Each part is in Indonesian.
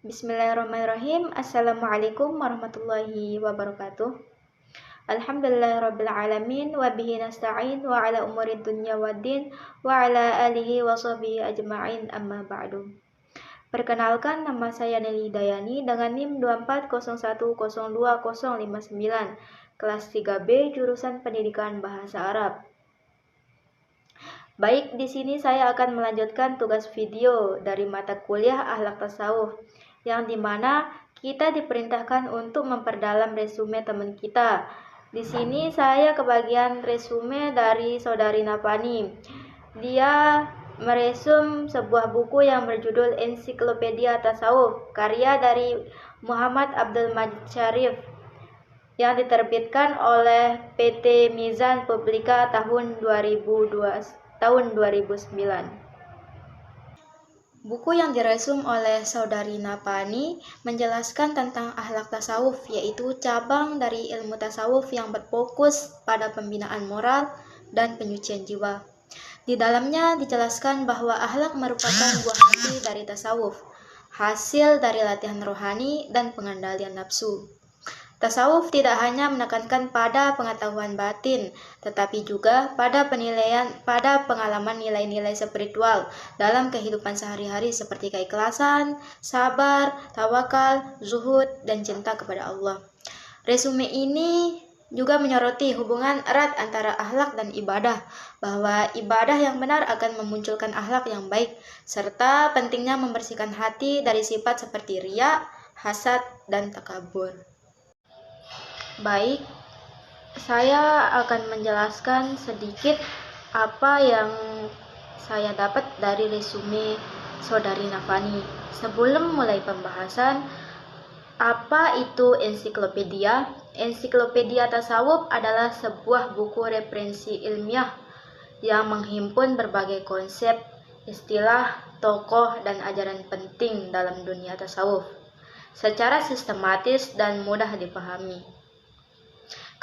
Bismillahirrahmanirrahim. Assalamualaikum warahmatullahi wabarakatuh. Alhamdulillahirabbil alamin wa bihi nasta'in wa ala umuri dunya waddin wa ala alihi wa sahbihi ajma'in amma ba'du. Perkenalkan, nama saya Nelly Dayani dengan NIM 240102059, kelas 3B jurusan Pendidikan Bahasa Arab. Baik, di sini saya akan melanjutkan tugas video dari mata kuliah Akhlak Tasawuf, yang dimana kita diperintahkan untuk memperdalam resume teman kita. Di sini saya kebagian resume dari saudari Napani. Dia meresum sebuah buku yang berjudul Ensiklopedia Tasawuf, karya dari Muhammad Abdul Majid Syarif, yang diterbitkan oleh PT Mizan Publika tahun 2009. Buku yang diresum oleh saudari Napani menjelaskan tentang akhlak tasawuf, yaitu cabang dari ilmu tasawuf yang berfokus pada pembinaan moral dan penyucian jiwa. Di dalamnya dijelaskan bahwa akhlak merupakan buah hati dari tasawuf, hasil dari latihan rohani dan pengendalian nafsu. Tasawuf tidak hanya menekankan pada pengetahuan batin, tetapi juga pada pengalaman nilai-nilai spiritual dalam kehidupan sehari-hari seperti keikhlasan, sabar, tawakal, zuhud, dan cinta kepada Allah. Resume ini juga menyoroti hubungan erat antara akhlak dan ibadah, bahwa ibadah yang benar akan memunculkan akhlak yang baik, serta pentingnya membersihkan hati dari sifat seperti riya, hasad, dan takabur. Baik, saya akan menjelaskan sedikit apa yang saya dapat dari resume saudari Napani. Sebelum mulai pembahasan, apa itu ensiklopedia? Ensiklopedia Tasawuf adalah sebuah buku referensi ilmiah yang menghimpun berbagai konsep, istilah, tokoh, dan ajaran penting dalam dunia tasawuf secara sistematis dan mudah dipahami.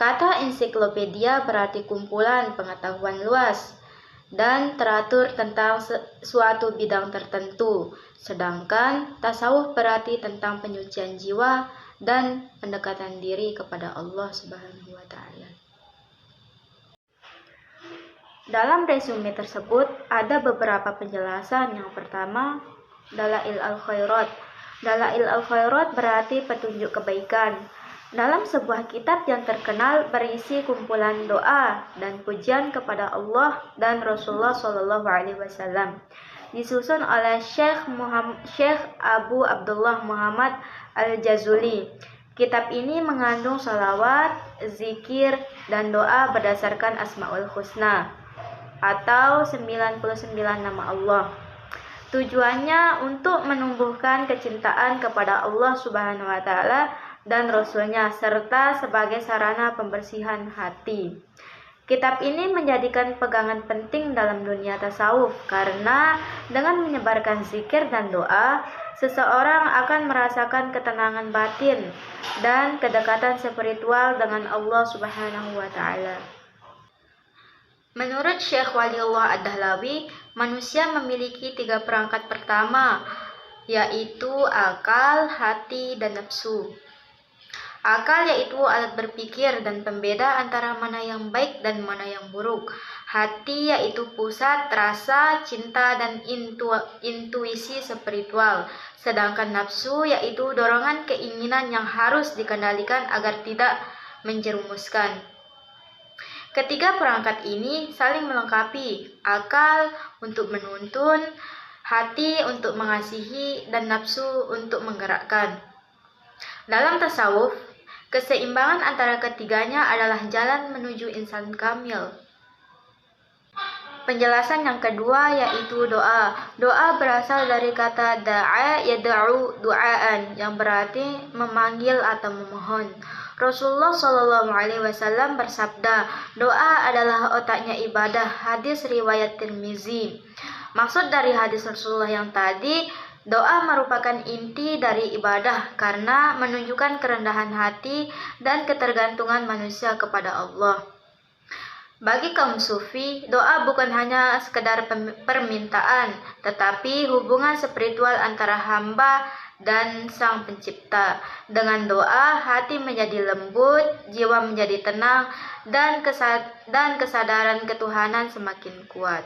Kata ensiklopedia berarti kumpulan pengetahuan luas dan teratur tentang suatu bidang tertentu, sedangkan tasawuf berarti tentang penyucian jiwa dan pendekatan diri kepada Allah Subhanahu wa Ta'ala. Dalam resume tersebut ada beberapa penjelasan. Yang pertama, Dalail al-Khairat. Dalail al-Khairat berarti petunjuk kebaikan. Dalam sebuah kitab yang terkenal berisi kumpulan doa dan pujian kepada Allah dan Rasulullah SAW, disusun oleh Syekh Abu Abdullah Muhammad Al-Jazuli. Kitab ini mengandung salawat, zikir, dan doa berdasarkan Asmaul Husna atau 99 nama Allah. Tujuannya untuk menumbuhkan kecintaan kepada Allah Subhanahu wa Ta'ala dan Rasulnya, serta sebagai sarana pembersihan hati. Kitab ini menjadikan pegangan penting dalam dunia tasawuf, karena dengan menyebarkan zikir dan doa, seseorang akan merasakan ketenangan batin dan kedekatan spiritual dengan Allah Subhanahu wa Ta'ala. Menurut Syekh Waliullah Ad-Dahlawi, manusia memiliki 3 perangkat pertama, yaitu akal, hati, dan nafsu. Akal yaitu alat berpikir dan pembeda antara mana yang baik dan mana yang buruk. Hati yaitu pusat rasa, cinta, dan intuisi spiritual. Sedangkan nafsu yaitu dorongan keinginan yang harus dikendalikan agar tidak menjerumuskan. Ketiga perangkat ini saling melengkapi, akal untuk menuntun, hati untuk mengasihi, dan nafsu untuk menggerakkan. Dalam tasawuf, keseimbangan antara ketiganya adalah jalan menuju insan kamil. Penjelasan yang kedua yaitu doa. Doa berasal dari kata da'a yad'u du'aan, yang berarti memanggil atau memohon. Rasulullah SAW bersabda, doa adalah otaknya ibadah. Hadis riwayat Tirmizi. Maksud dari hadis Rasulullah yang tadi, doa merupakan inti dari ibadah karena menunjukkan kerendahan hati dan ketergantungan manusia kepada Allah. Bagi kaum sufi, doa bukan hanya sekedar permintaan, tetapi hubungan spiritual antara hamba dan Sang Pencipta. Dengan doa, hati menjadi lembut, jiwa menjadi tenang, dan kesadaran ketuhanan semakin kuat.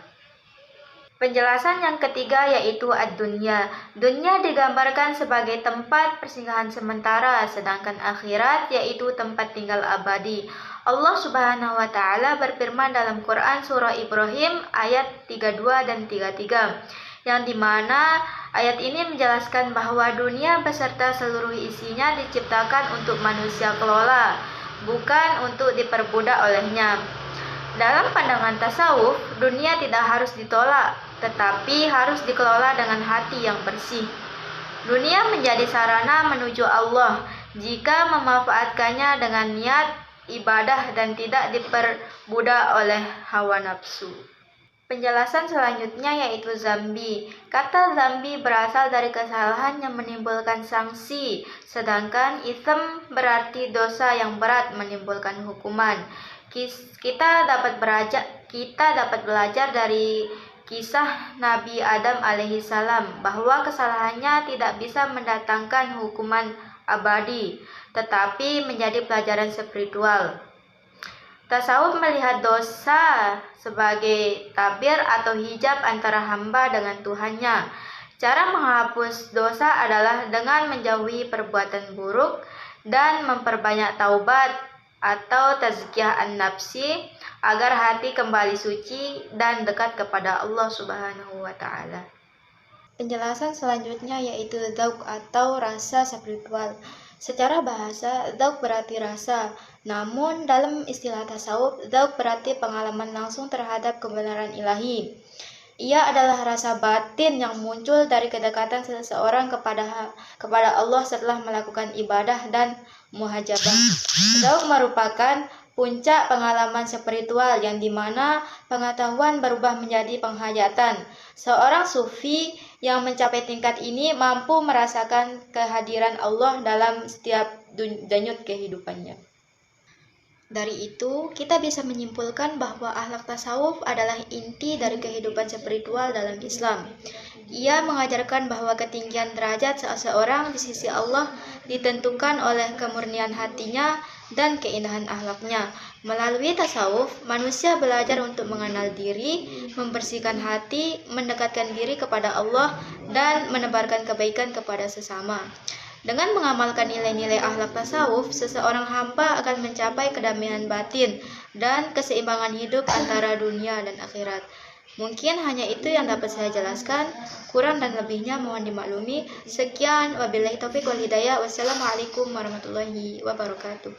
Penjelasan yang ketiga yaitu ad-dunya. Dunya digambarkan sebagai tempat persinggahan sementara, sedangkan akhirat yaitu tempat tinggal abadi. Allah Subhanahu wa taala berfirman dalam Quran surah Ibrahim ayat 32 dan 33, yang dimana ayat ini menjelaskan bahwa dunia beserta seluruh isinya diciptakan untuk manusia kelola, bukan untuk diperbudak olehnya. Dalam pandangan tasawuf, dunia tidak harus ditolak, tetapi harus dikelola dengan hati yang bersih. Dunia menjadi sarana menuju Allah jika memanfaatkannya dengan niat ibadah dan tidak diperbudak oleh hawa nafsu. Penjelasan selanjutnya yaitu zambi. Kata zambi berasal dari kesalahan yang menimbulkan sanksi, sedangkan itsm berarti dosa yang berat menimbulkan hukuman. Kita dapat belajar dari kisah Nabi Adam alaihissalam bahwa kesalahannya tidak bisa mendatangkan hukuman abadi, tetapi menjadi pelajaran spiritual. Tasawuf melihat dosa sebagai tabir atau hijab antara hamba dengan Tuhannya. Cara menghapus dosa adalah dengan menjauhi perbuatan buruk dan memperbanyak taubat atau tazkiyah an-nafsi agar hati kembali suci dan dekat kepada Allah Subhanahu wa taala. Penjelasan selanjutnya yaitu dzauq atau rasa spiritual. Secara bahasa, dzauq berarti rasa. Namun dalam istilah tasawuf, dzauq berarti pengalaman langsung terhadap kebenaran ilahi. Ia adalah rasa batin yang muncul dari kedekatan seseorang kepada Allah setelah melakukan ibadah dan muhajabah. Dzauq merupakan puncak pengalaman spiritual yang dimana pengetahuan berubah menjadi penghayatan. Seorang sufi yang mencapai tingkat ini mampu merasakan kehadiran Allah dalam setiap denyut kehidupannya. Dari itu, kita bisa menyimpulkan bahwa akhlak tasawuf adalah inti dari kehidupan spiritual dalam Islam. Ia mengajarkan bahwa ketinggian derajat seseorang di sisi Allah ditentukan oleh kemurnian hatinya dan keindahan akhlaknya. Melalui tasawuf, manusia belajar untuk mengenal diri, membersihkan hati, mendekatkan diri kepada Allah, dan menebarkan kebaikan kepada sesama. Dengan mengamalkan nilai-nilai akhlak tasawuf, seseorang hamba akan mencapai kedamaian batin dan keseimbangan hidup antara dunia dan akhirat. Mungkin hanya itu yang dapat saya jelaskan. Kurang dan lebihnya mohon dimaklumi. Sekian, wabillahi taufiq wal hidayah. Wassalamualaikum warahmatullahi wabarakatuh.